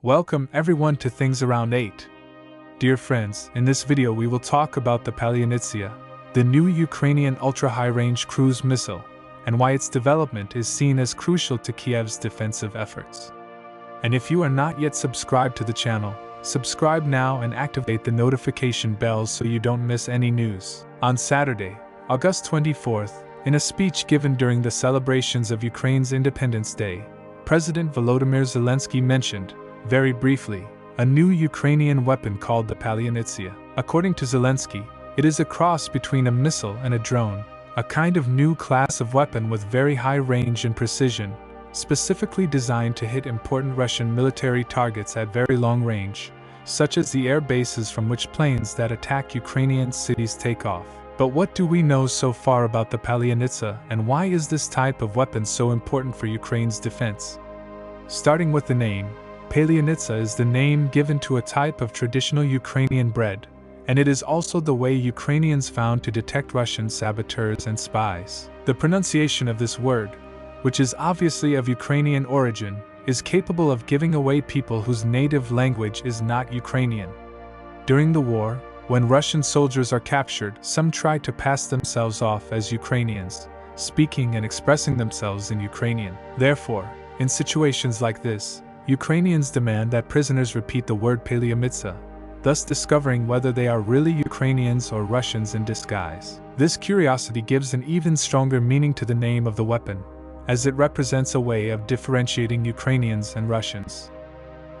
Welcome everyone to Things Around 8. Dear friends, in this video we will talk about the Palianitsia, the new Ukrainian ultra-high-range cruise missile, and why its development is seen as crucial to Kiev's defensive efforts. And if you are not yet subscribed to the channel, subscribe now and activate the notification bell so you don't miss any news. On Saturday, August 24th, in a speech given during the celebrations of Ukraine's Independence Day, President Volodymyr Zelensky mentioned, very briefly, a new Ukrainian weapon called the Palianitsia. According to Zelensky, it is a cross between a missile and a drone, a kind of new class of weapon with very high range and precision, specifically designed to hit important Russian military targets at very long range, such as the air bases from which planes that attack Ukrainian cities take off. But what do we know so far about the Palianitsa, and why is this type of weapon so important for Ukraine's defense? Starting with the name, Palianitsa is the name given to a type of traditional Ukrainian bread, and it is also the way Ukrainians found to detect Russian saboteurs and spies. The pronunciation of this word, which is obviously of Ukrainian origin, is capable of giving away people whose native language is not Ukrainian. During the war, when Russian soldiers are captured, some try to pass themselves off as Ukrainians, speaking and expressing themselves in Ukrainian. Therefore, in situations like this, Ukrainians demand that prisoners repeat the word Palianitsa, thus discovering whether they are really Ukrainians or Russians in disguise. This curiosity gives an even stronger meaning to the name of the weapon, as it represents a way of differentiating Ukrainians and Russians.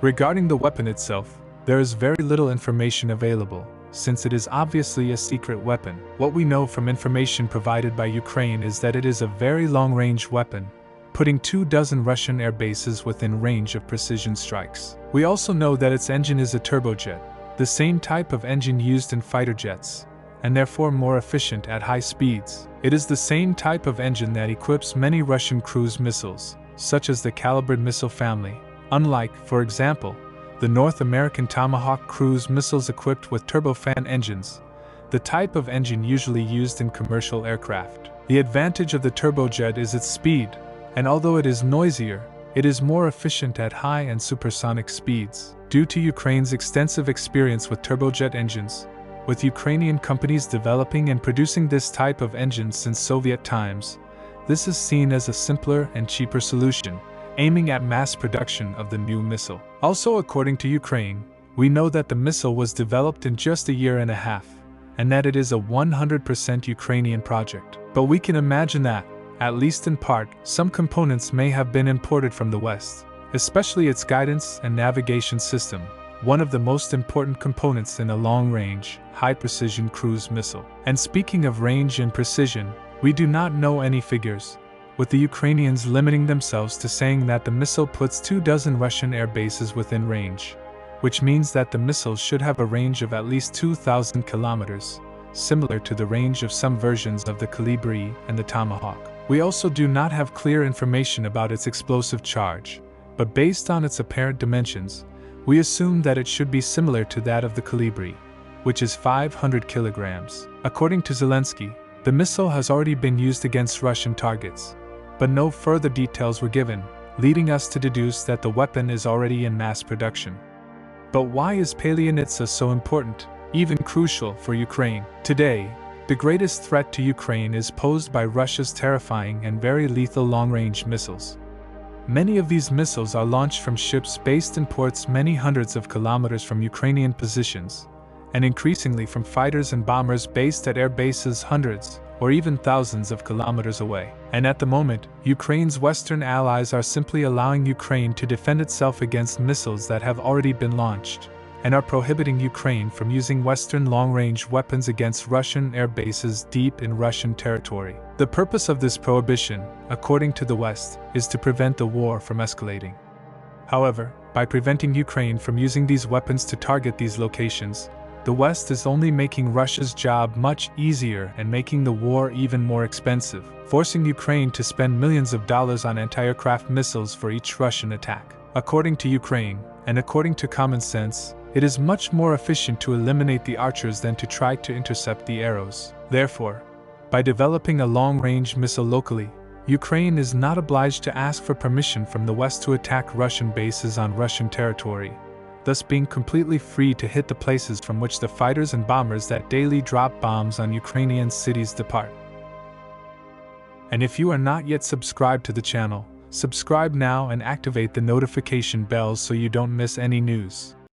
Regarding the weapon itself, there is very little information available, since it is obviously a secret weapon. What we know from information provided by Ukraine is that it is a very long-range weapon, putting 24 Russian air bases within range of precision strikes. We also know that its engine is a turbojet, the same type of engine used in fighter jets, and therefore more efficient at high speeds. It is the same type of engine that equips many Russian cruise missiles, such as the Kalibr missile family, unlike, for example, the North American Tomahawk cruise missiles equipped with turbofan engines, the type of engine usually used in commercial aircraft. The advantage of the turbojet is its speed, and although it is noisier, it is more efficient at high and supersonic speeds. Due to Ukraine's extensive experience with turbojet engines, with Ukrainian companies developing and producing this type of engine since Soviet times, this is seen as a simpler and cheaper solution, aiming at mass production of the new missile. Also, according to Ukraine, we know that the missile was developed in just a year and a half, and that it is a 100% Ukrainian project. But we can imagine that, at least in part, some components may have been imported from the West, especially its guidance and navigation system, one of the most important components in a long-range, high-precision cruise missile. And speaking of range and precision, we do not know any figures, with the Ukrainians limiting themselves to saying that the missile puts 24 Russian air bases within range, which means that the missile should have a range of at least 2,000 kilometers, similar to the range of some versions of the Kalibr and the Tomahawk. We also do not have clear information about its explosive charge, but based on its apparent dimensions, we assume that it should be similar to that of the Kalibr, which is 500 kilograms. According to Zelensky, the missile has already been used against Russian targets, but no further details were given, leading us to deduce that the weapon is already in mass production. But why is Palianitsa so important, even crucial for Ukraine? Today, the greatest threat to Ukraine is posed by Russia's terrifying and very lethal long-range missiles. Many of these missiles are launched from ships based in ports many hundreds of kilometers from Ukrainian positions, and increasingly from fighters and bombers based at air bases hundreds or even thousands of kilometers away. And at the moment, Ukraine's Western allies are simply allowing Ukraine to defend itself against missiles that have already been launched, and are prohibiting Ukraine from using Western long-range weapons against Russian air bases deep in Russian territory. The purpose of this prohibition, according to the West, is to prevent the war from escalating. However, by preventing Ukraine from using these weapons to target these locations, the West is only making Russia's job much easier and making the war even more expensive, forcing Ukraine to spend millions of dollars on anti-aircraft missiles for each Russian attack. According to Ukraine, and according to common sense, it is much more efficient to eliminate the archers than to try to intercept the arrows. Therefore, by developing a long-range missile locally, Ukraine is not obliged to ask for permission from the West to attack Russian bases on Russian territory, thus being completely free to hit the places from which the fighters and bombers that daily drop bombs on Ukrainian cities depart. And if you are not yet subscribed to the channel, subscribe now and activate the notification bell so you don't miss any news.